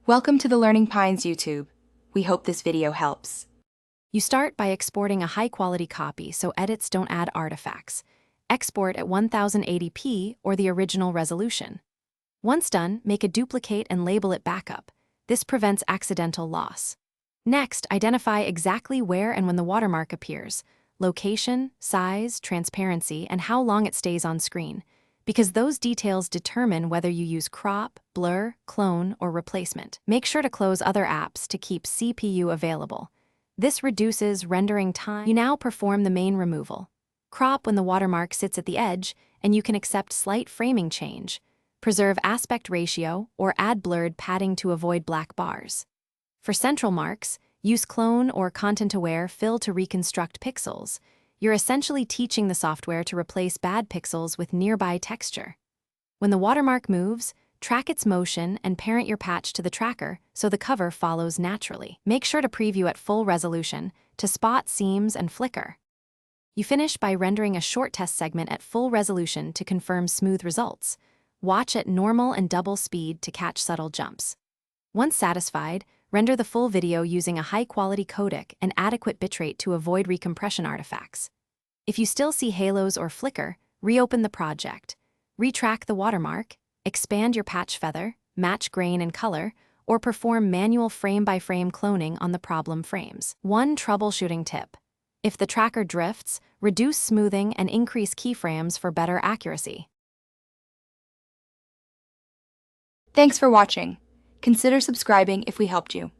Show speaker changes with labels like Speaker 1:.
Speaker 1: Welcome to the Learning Pines YouTube. We hope this video helps.
Speaker 2: You start by exporting a high-quality copy so edits don't add artifacts. Export at 1080p or the original resolution. Once done, make a duplicate and label it backup. This prevents accidental loss. Next, identify exactly where and when the watermark appears, location, size, transparency, and how long it stays on screen, because those details determine whether you use crop, blur, clone, or replacement. Make sure to close other apps to keep CPU available. This reduces rendering time. You now perform the main removal. Crop when the watermark sits at the edge, and you can accept slight framing change. Preserve aspect ratio or add blurred padding to avoid black bars. For central marks, use clone or content-aware fill to reconstruct pixels. You're essentially teaching the software to replace bad pixels with nearby texture. When the watermark moves, track its motion and parent your patch to the tracker so the cover follows naturally. Make sure to preview at full resolution to spot seams and flicker. You finish by rendering a short test segment at full resolution to confirm smooth results. Watch at normal and double speed to catch subtle jumps. Once satisfied, render the full video using a high-quality codec and adequate bitrate to avoid recompression artifacts. If you still see halos or flicker, reopen the project. Retrack the watermark, expand your patch feather, match grain and color, or perform manual frame-by-frame cloning on the problem frames. One troubleshooting tip. If the tracker drifts, reduce smoothing and increase keyframes for better accuracy.
Speaker 1: Thanks for watching. Consider subscribing if we helped you.